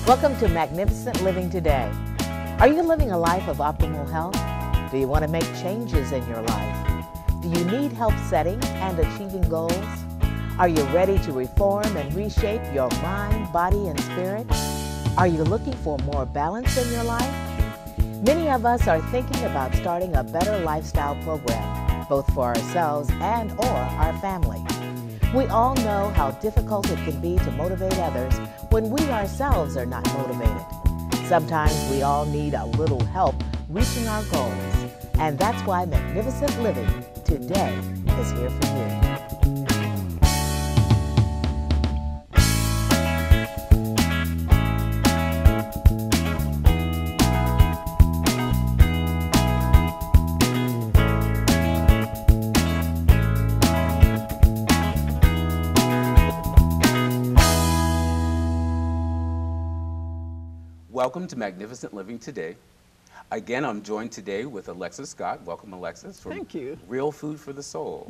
Welcome to Magnificent Living Today. Are you living a life of optimal health? Do you want to make changes in your life? Do you need help setting and achieving goals? Are you ready to reform and reshape your mind, body, and spirit? Are you looking for more balance in your life? Many of us are thinking about starting a better lifestyle program, both for ourselves and or our family. We all know how difficult it can be to motivate others when we ourselves are not motivated. Sometimes we all need a little help reaching our goals, and that's why Magnificent Living Today is here for you. Welcome to Magnificent Living Today. Again, I'm joined today with Alexis Scott. Welcome, Alexis. From Thank you. Real Food for the Soul.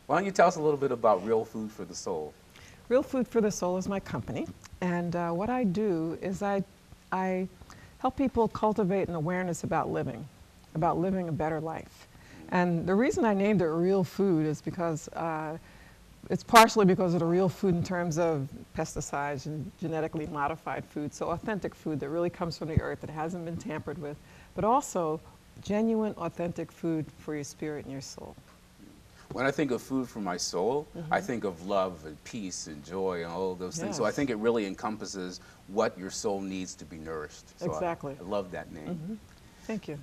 Why don't you tell us a little bit about Real Food for the Soul? Real Food for the Soul is my company, and what I do is I help people cultivate an awareness about living a better life. And the reason I named it Real Food is because it's partially because of the real food in terms of pesticides and genetically modified food, so authentic food that really comes from the earth that hasn't been tampered with, but also genuine, authentic food for your spirit and your soul. When I think of food for my soul, I think of love and peace and joy and all of those things. So I think it really encompasses what your soul needs to be nourished. So Exactly. I love that name. Thank you.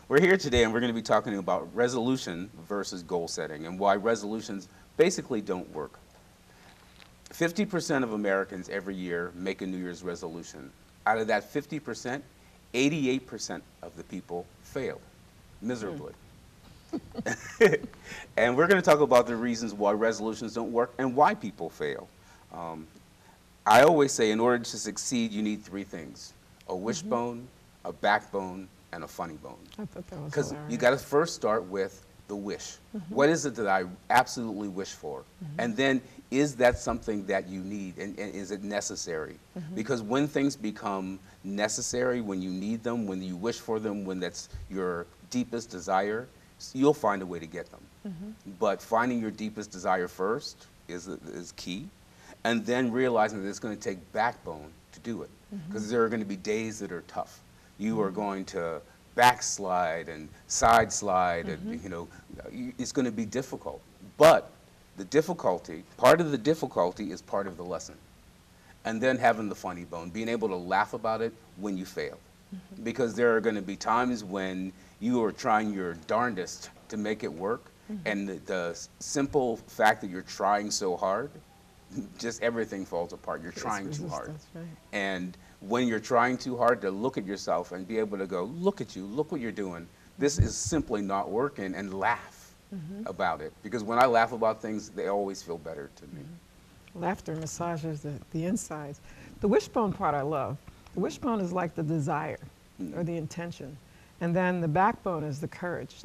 We're here today and we're going to be talking about resolution versus goal setting and why resolutions basically don't work. 50% of Americans every year make a New Year's resolution. Out of that 50%, 88% of the people fail miserably. And we're going to talk about the reasons why resolutions don't work and why people fail. I always say in order to succeed, you need three things: a wishbone, a backbone, and a funny bone. I thought that was Because hilarious. you got to first start with the wish. What is it that I absolutely wish for? And then, is that something that you need, and is it necessary? Because when things become necessary, when you need them, when you wish for them, when that's your deepest desire, you'll find a way to get them. But finding your deepest desire first is key, and then realizing that it's going to take backbone to do it. Because there are going to be days that are tough. You are going to backslide and side slide, and you know, it's going to be difficult. But the difficulty, part of the difficulty is part of the lesson. And then having the funny bone, being able to laugh about it when you fail. Because there are going to be times when you are trying your darndest to make it work, and the simple fact that you're trying so hard, just everything falls apart. You're trying too hard. Right. And when you're trying too hard to look at yourself and be able to go, look at you, look what you're doing. This is simply not working, and laugh about it. Because when I laugh about things, they always feel better to me. Laughter massages the insides. The wishbone part I love. The wishbone is like the desire or the intention. And then the backbone is the courage,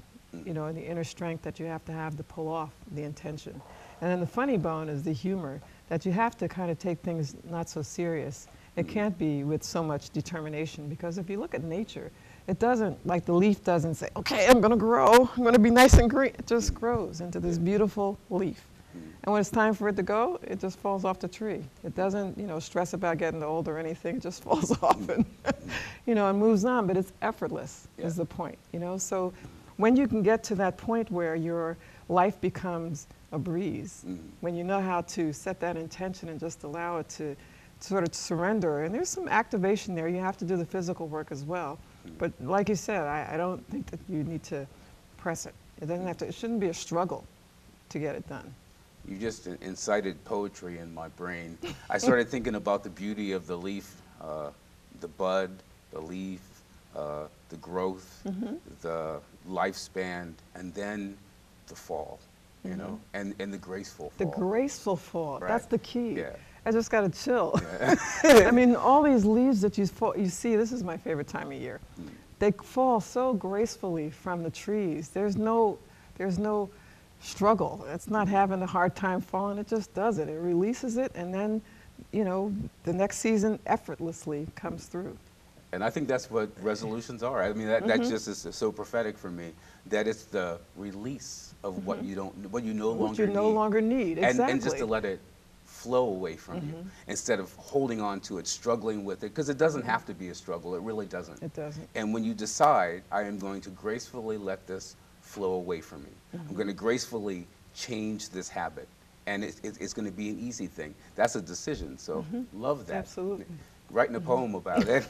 you know, and the inner strength that you have to pull off the intention. And then the funny bone is the humor, that you have to kind of take things not so serious. It can't be with so much determination, because if you look at nature, it doesn't, like the leaf doesn't say, okay, I'm gonna grow, I'm gonna be nice and green. It just grows into this beautiful leaf. And when it's time for it to go, it just falls off the tree. It doesn't, you know, stress about getting old or anything. It just falls off and, you know, and moves on. But it's effortless is the point, you know. So when you can get to that point where your life becomes a breeze, when you know how to set that intention and just allow it to sort of surrender. And there's some activation there. You have to do the physical work as well. But like you said, I don't think that you need to press it. It doesn't have to, it shouldn't be a struggle to get it done. You just incited poetry in my brain. I started thinking about the beauty of the leaf, the bud, the leaf, the growth, the lifespan, and then the fall, you know, and the graceful fall. The graceful fall, Right. that's the key. Yeah. I just got to chill. I mean, all these leaves that you see, this is my favorite time of year. They fall so gracefully from the trees. There's no struggle. It's not having a hard time falling. It just does it. It releases it, and then you know, the next season effortlessly comes through. And I think that's what resolutions are. I mean, that just is so prophetic for me, that it's the release of what you don't, what you no What longer you need. no longer need, exactly. And just to let it flow away from you instead of holding on to it, struggling with it, because it doesn't have to be a struggle. It really doesn't. It doesn't. And when you decide, I am going to gracefully let this flow away from me. I'm going to gracefully change this habit. And it's going to be an easy thing. That's a decision. So love that. Absolutely. Writing a poem about it.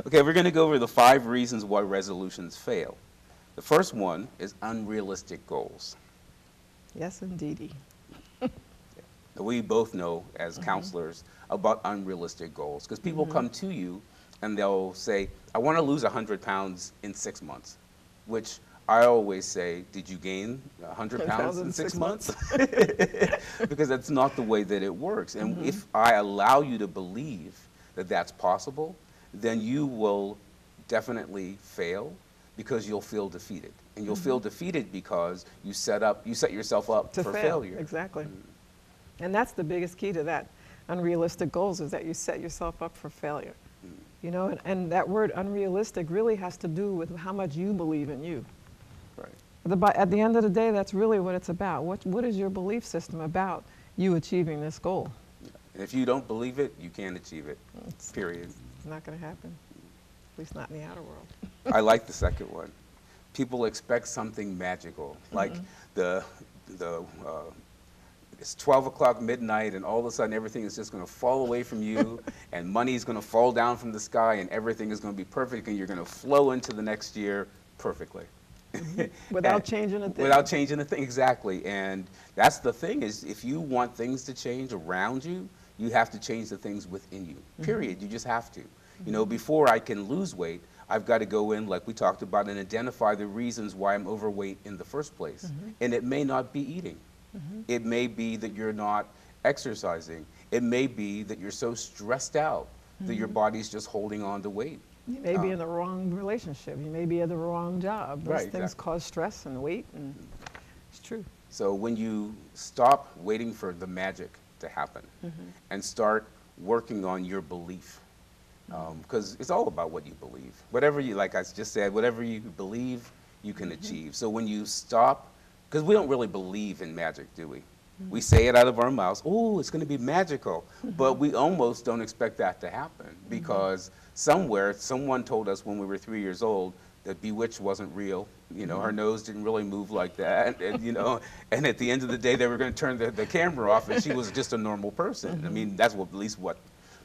Okay, we're going to go over the 5 reasons why resolutions fail. The first one is unrealistic goals. Yes, indeedy. We both know as counselors about unrealistic goals, because people come to you and they'll say, I want to lose 100 pounds in 6 months, which I always say, did you gain 100 pounds in 6 months? Because that's not the way that it works. And if I allow you to believe that that's possible, then you will definitely fail, because you'll feel defeated. And you'll feel defeated because you set yourself up To for fail. failure. Exactly. And that's the biggest key to that unrealistic goals, is that you set yourself up for failure. You know, and that word unrealistic really has to do with how much you believe in you. Right. At the end of the day, that's really what it's about. What is your belief system about you achieving this goal? And if you don't believe it, you can't achieve it, period. It's not going to happen, at least not in the outer world. I like the second one. People expect something magical, like it's 12 o'clock midnight and all of a sudden everything is just going to fall away from you and money is going to fall down from the sky and everything is going to be perfect and you're going to flow into the next year perfectly. Without changing a thing. Without changing a thing, exactly. And that's the thing, is if you want things to change around you, you have to change the things within you, period. You just have to. You know, before I can lose weight, I've got to go in, like we talked about, and identify the reasons why I'm overweight in the first place. And it may not be eating. It may be that you're not exercising. It may be that you're so stressed out that your body's just holding on to weight. You may be in the wrong relationship. You may be in the wrong job. Those things exactly. cause stress and weight, and it's true. So when you stop waiting for the magic to happen and start working on your belief, because it's all about what you believe. Whatever you, like I just said, whatever you believe, you can achieve. So when you stop, because we don't really believe in magic, do we? We say it out of our mouths, oh, it's going to be magical, but we almost don't expect that to happen, because somewhere someone told us when we were 3 years old that Bewitched wasn't real. You know, her nose didn't really move like that, and you know, and at the end of the day they were going to turn the camera off and she was just a normal person. I mean, that's what, at least what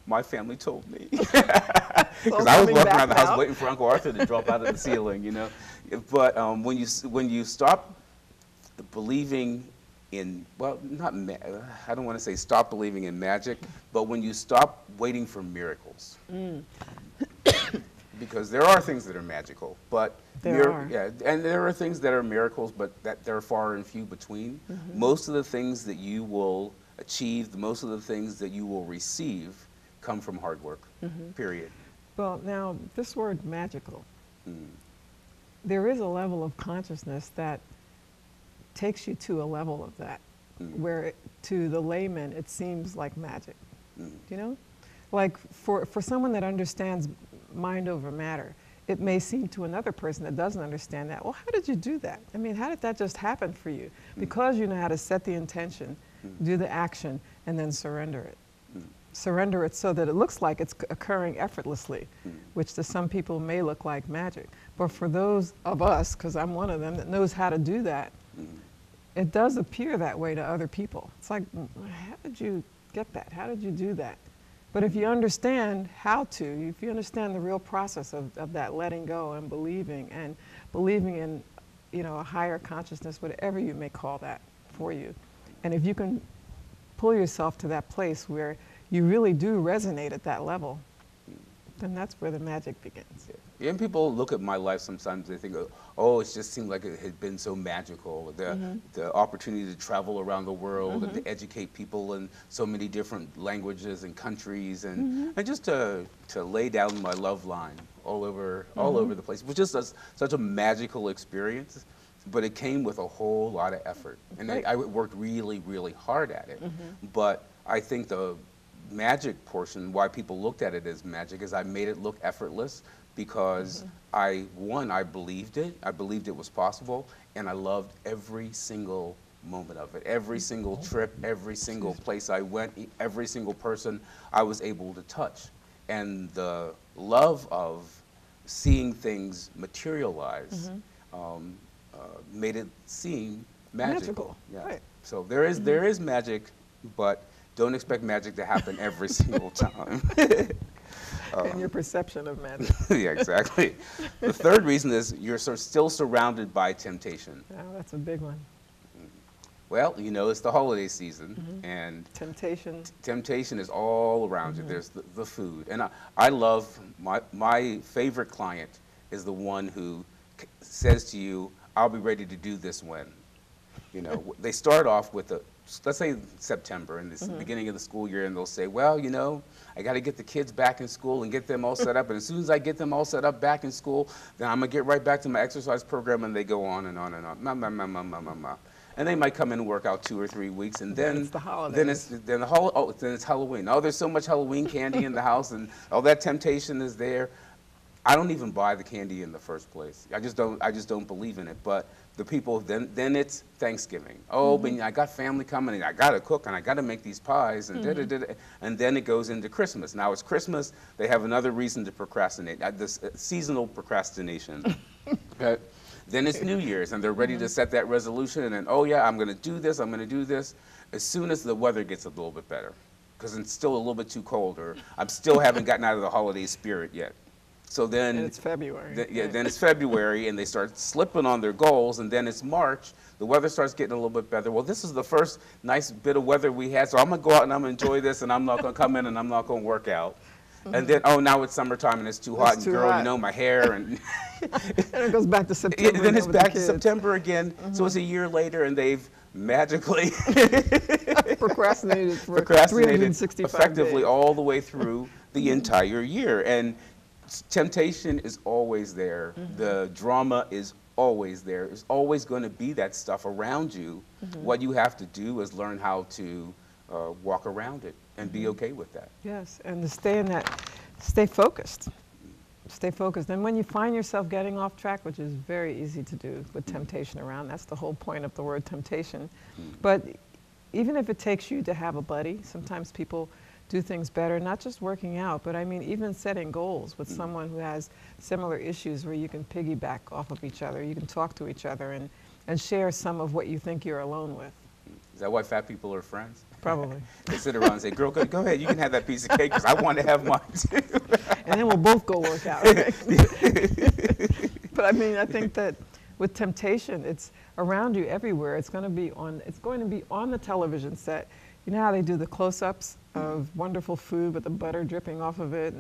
my family told me. Because I was walking around the house waiting for Uncle Arthur to drop out of the ceiling, you know. But when you stop believing in, well, I don't want to say stop believing in magic, but when you stop waiting for miracles. Because there are things that are magical, but yeah, and there are things that are miracles, but that they're far and few between. Most of the things that you will achieve, most of the things that you will receive, come from hard work. Period. Well, now this word magical, there is a level of consciousness that takes you to a level of that, where to the layman it seems like magic. You know, like for someone that understands mind over matter, it may seem to another person that doesn't understand that, well, how did you do that? I mean, how did that just happen for you? Because you know how to set the intention, do the action, and then surrender it. Surrender it so that it looks like it's occurring effortlessly, which to some people may look like magic. But for those of us, because I'm one of them that knows how to do that, it does appear that way to other people. It's like, how did you get that? How did you do that? But if you understand how to, if you understand the real process of that letting go and believing in, you know, a higher consciousness, whatever you may call that for you, and if you can pull yourself to that place where you really do resonate at that level, then that's where the magic begins. Yeah, and people look at my life sometimes, they think, oh, it just seemed like it had been so magical. The opportunity to travel around the world and to educate people in so many different languages and countries, and just to lay down my love line all over the place, which is such a magical experience. but it came with a whole lot of effort. And Right. I worked really, really hard at it. But I think the magic portion, why people looked at it as magic, is I made it look effortless because I believed it. I believed it was possible, and I loved every single moment of it. Every single trip, every single place I went, every single person I was able to touch. And the love of seeing things materialize made it seem magical. Yeah. Right. So there is magic, but don't expect magic to happen every single time. And your perception of magic. Yeah, exactly. The third reason is you're still surrounded by temptation. Oh, that's a big one. Well, you know, it's the holiday season, and Temptation. temptation is all around you. There's the food. And I love, my favorite client is the one who says to you, I'll be ready to do this when. You know, they start off with let's say September, and it's the beginning of the school year, and they'll say, well, you know, I got to get the kids back in school and get them all set up. And as soon as I get them all set up back in school, then I'm going to get right back to my exercise program. And they go on and on and on. And they might come in and work out 2 or 3 weeks, and then it's the holidays. then it's Halloween. Oh, there's so much Halloween candy in the house, and all that temptation is there. I don't even buy the candy in the first place. I just don't believe in it. But the people, then it's Thanksgiving. Oh, but I got family coming, and I got to cook, and I got to make these pies, and and then it goes into Christmas. Now it's Christmas. They have another reason to procrastinate. This seasonal procrastination. Okay? Then it's New Year's, and they're ready to set that resolution, and then, oh yeah, I'm going to do this, I'm going to do this. As soon as the weather gets a little bit better, because it's still a little bit too cold, or I still haven't gotten out of the holiday spirit yet. So then And it's February. Then it's February, and they start slipping on their goals, and then it's March. The weather starts getting a little bit better. Well, this is the first nice bit of weather we had, so I'm going to go out and I'm going to enjoy this, and I'm not going to come in and I'm not going to work out. And then, oh, now it's summertime and it's too hot, and girl, you know, my hair, and And it goes back to September. then it's with the back to kids. September again. So it's a year later, and they've magically Procrastinated for procrastinated 365 effectively days. all the way through the entire year. And temptation is always there. The drama is always there. There's always going to be that stuff around you. What you have to do is learn how to walk around it and be okay with that. Yes, and to stay in that, stay focused. Stay focused. And when you find yourself getting off track, which is very easy to do with temptation around, that's the whole point of the word temptation. But even if it takes you to have a buddy, sometimes people do things better, not just working out, but I mean even setting goals with someone who has similar issues where you can piggyback off of each other, you can talk to each other and share some of what you think you're alone with. Is that why fat people are friends? Probably. They sit around and say, girl, go ahead, you can have that piece of cake because I want to have mine too. And then we'll both go work out. Right? But I mean, I think that with temptation, it's around you everywhere. It's going to be on the television set. You know how they do the close-ups of wonderful food with the butter dripping off of it,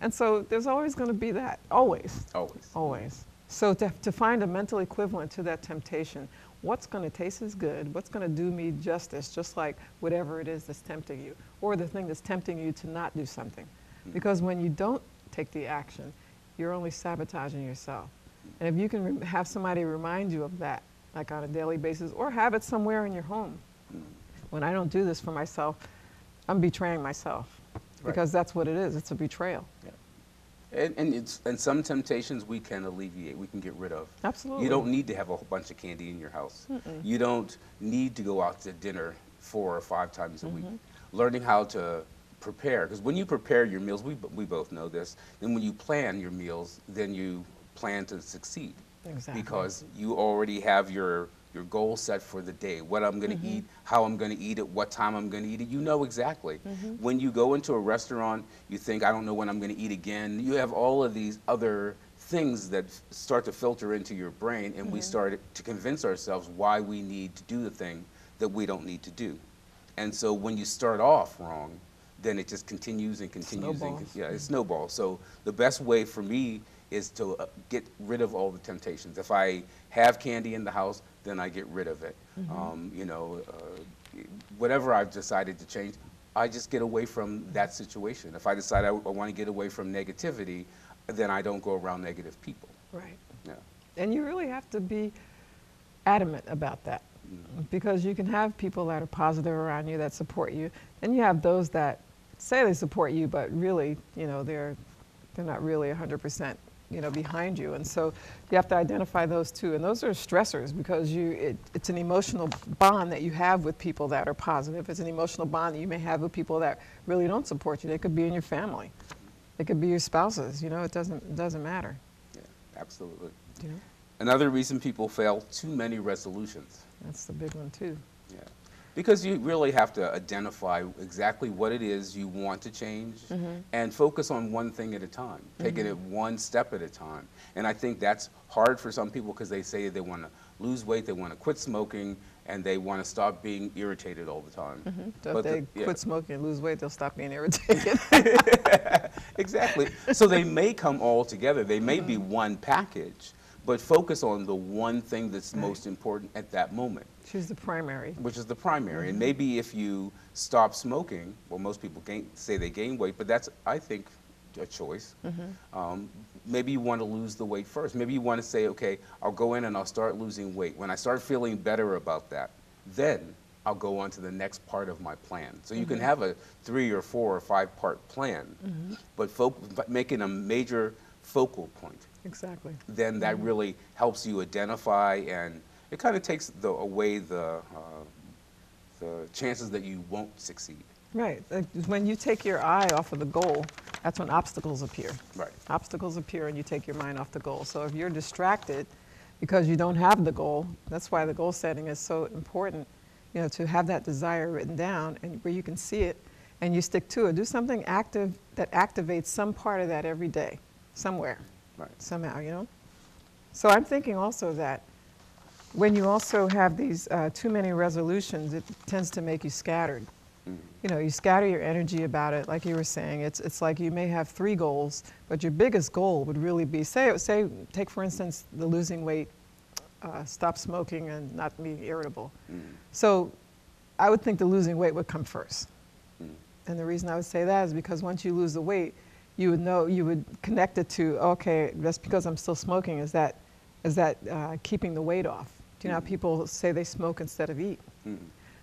and so there's always going to be that. Always. Always. Always. So to find a mental equivalent to that temptation, what's going to taste as good, what's going to do me justice, just like whatever it is that's tempting you, or the thing that's tempting you to not do something. Because when you don't take the action, you're only sabotaging yourself. And if you can have somebody remind you of that, like on a daily basis, or have it somewhere in your home. When I don't do this for myself, I'm betraying myself. Right. Because that's what it is, it's a betrayal. Yeah. And some temptations we can alleviate, we can get rid of. Absolutely. You don't need to have a whole bunch of candy in your house. You don't need to go out to dinner 4 or 5 times a week. Learning how to prepare, because when you prepare your meals, we both know this, then when you plan your meals, then you plan to succeed. Exactly. Because you already have your goal set for the day, what I'm going to eat, how I'm going to eat it, what time I'm going to eat it. You know exactly. When you go into a restaurant, you think, I don't know when I'm going to eat again. You have all of these other things that start to filter into your brain, and we start to convince ourselves why we need to do the thing that we don't need to do. And so when you start off wrong, then it just continues and continues. It snowballs. So the best way for me is to get rid of all the temptations. If I have candy in the house, then I get rid of it. Whatever I've decided to change, I just get away from that situation. If I decide I want to get away from negativity, then I don't go around negative people. Right. Yeah. And you really have to be adamant about that. Because you can have people that are positive around you that support you. Then you have those that say they support you, but really, you know, they're not really 100%, you know, behind you. And so you have to identify those two. And those are stressors because it's an emotional bond that you have with people that are positive. It's an emotional bond that you may have with people that really don't support you. They could be in your family. They could be your spouses. You know, it doesn't matter. Yeah, absolutely. You know? Another reason people fail, too many resolutions. That's the big one too. Yeah. Because you really have to identify exactly what it is you want to change and focus on one thing at a time, taking it one step at a time. And I think that's hard for some people because they say they want to lose weight, they want to quit smoking, and they want to stop being irritated all the time. So But if they quit smoking and lose weight, they'll stop being irritated. Exactly. So they may come all together. They may be one package, but focus on the one thing that's most important at that moment. Choose the primary. Which is the primary. And maybe if you stop smoking, well, most people say they gain weight, but that's, I think, a choice. Maybe you want to lose the weight first. Maybe you want to say, okay, I'll go in and I'll start losing weight. When I start feeling better about that, then I'll go on to the next part of my plan. So you can have a 3 or 4 or 5 part plan, but making a major focal point. Exactly. Then that really helps you identify, and it kind of takes away the chances that you won't succeed. Right. When you take your eye off of the goal, that's when obstacles appear. Right. Obstacles appear and you take your mind off the goal. So if you're distracted because you don't have the goal, that's why the goal setting is so important, you know, to have that desire written down and where you can see it and you stick to it. Do something active that activates some part of that every day, somewhere. Right. Somehow, you know? So I'm thinking also that when you also have these too many resolutions, it tends to make you scattered. You know, you scatter your energy about it, like you were saying. It's like you may have 3 goals, but your biggest goal would really be, say take for instance, the losing weight, stop smoking and not be irritable. So I would think the losing weight would come first. And the reason I would say that is because once you lose the weight, you would know, you would connect it to, okay, that's because I'm still smoking, is that keeping the weight off? Do you know how people say they smoke instead of eat?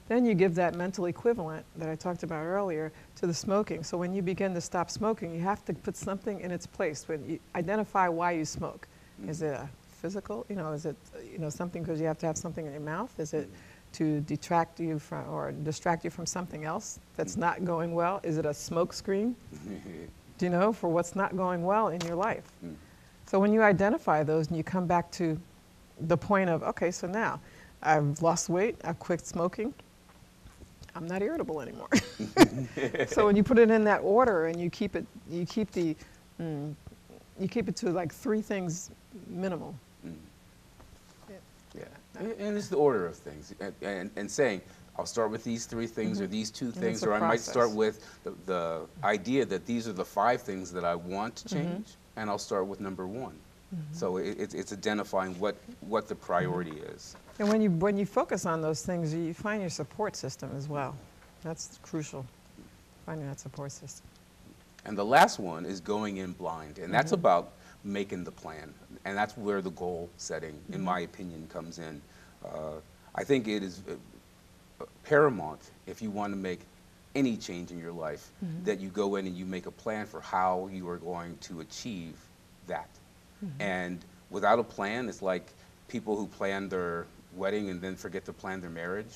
Then you give that mental equivalent that I talked about earlier to the smoking. So when you begin to stop smoking, you have to put something in its place. When you identify why you smoke. Is it a physical, you know, is it, you know, something because you have to have something in your mouth? Is it to detract you from, or distract you from something else that's not going well? Is it a smoke screen? Do you know, for what's not going well in your life? So when you identify those and you come back to the point of, okay, so now I've lost weight, I've quit smoking, I'm not irritable anymore. So when you put it in that order and you keep it to like 3 things minimal. Yeah, and it's the order of things, and saying, I'll start with these 3 things or these 2 things, or I might start with the idea that these are the 5 things that I want to change, and I'll start with number 1. So it's identifying what the priority is. And when you focus on those things, you find your support system as well. That's crucial, finding that support system. And the last one is going in blind, and that's about making the plan, and that's where the goal setting, in my opinion, comes in. I think it is paramount, if you want to make any change in your life, that you go in and you make a plan for how you are going to achieve that. And without a plan, it's like people who plan their wedding and then forget to plan their marriage.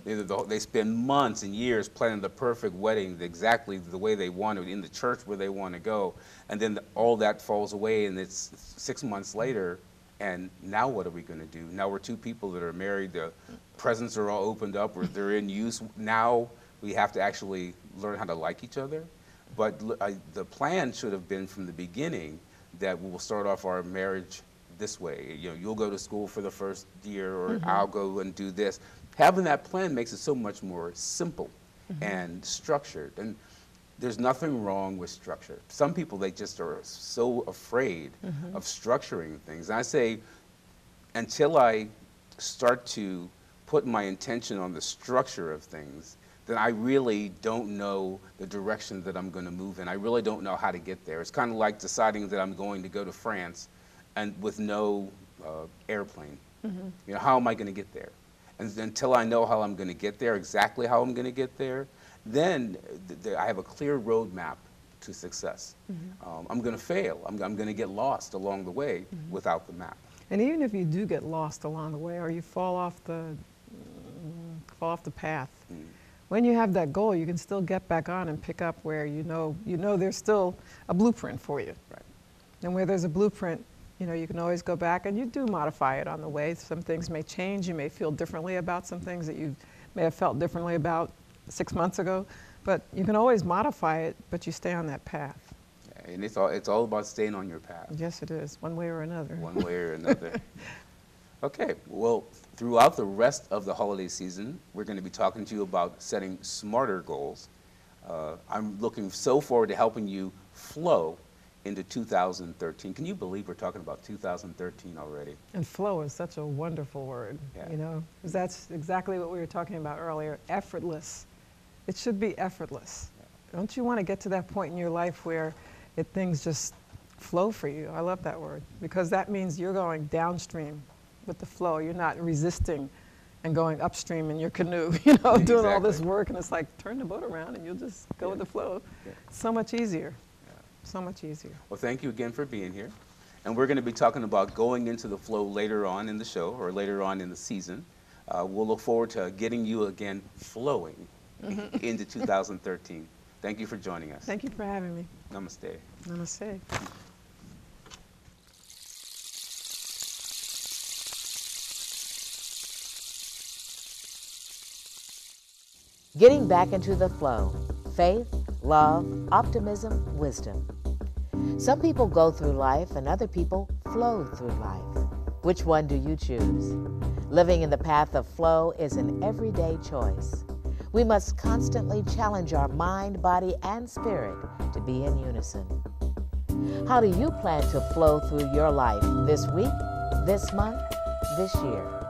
They spend months and years planning the perfect wedding exactly the way they want it, in the church where they want to go, and then all that falls away, and it's 6 months later, and now what are we going to do? Now we're 2 people that are married, the presents are all opened up, or they're in use. Now we have to actually learn how to like each other. But the plan should have been from the beginning that we'll start off our marriage this way. You know, you'll go to school for the first year, or I'll go and do this. Having that plan makes it so much more simple and structured. And there's nothing wrong with structure. Some people, they just are so afraid of structuring things. And I say, until I start to put my intention on the structure of things, then I really don't know the direction that I'm going to move in. I really don't know how to get there. It's kind of like deciding that I'm going to go to France and with no airplane. You know, how am I going to get there? And until I know how I'm going to get there, exactly how I'm going to get there, then I have a clear roadmap to success. I'm going to fail. I'm going to get lost along the way without the map. And even if you do get lost along the way, or you fall off the path, when you have that goal, you can still get back on and pick up where you know there's still a blueprint for you. Right. And where there's a blueprint, you can always go back, and you do modify it on the way. Some things may change. You may feel differently about some things that you may have felt differently about 6 months ago. But you can always modify it, but you stay on that path. Yeah, and it's all about staying on your path. Yes, it is, one way or another. One way or another. Okay, well, throughout the rest of the holiday season, we're going to be talking to you about setting smarter goals. I'm looking so forward to helping you flow into 2013. Can you believe we're talking about 2013 already? And flow is such a wonderful word, Yeah. 'cause that's exactly what we were talking about earlier, effortless. It should be effortless. Yeah. Don't you want to get to that point in your life where things just flow for you? I love that word, because that means you're going downstream with the flow. You're not resisting and going upstream in your canoe, doing all this work, and it's like, turn the boat around and you'll just go with the flow. Yeah. So much easier. So much easier. Well, thank you again for being here. And we're going to be talking about going into the flow later on in the show, or later on in the season. We'll look forward to getting you again flowing into 2013. Thank you for joining us. Thank you for having me. Namaste. Namaste. Getting back into the flow. Faith, love, optimism, wisdom. Some people go through life and other people flow through life. Which one do you choose? Living in the path of flow is an everyday choice. We must constantly challenge our mind, body, and spirit to be in unison. How do you plan to flow through your life this week, this month, this year?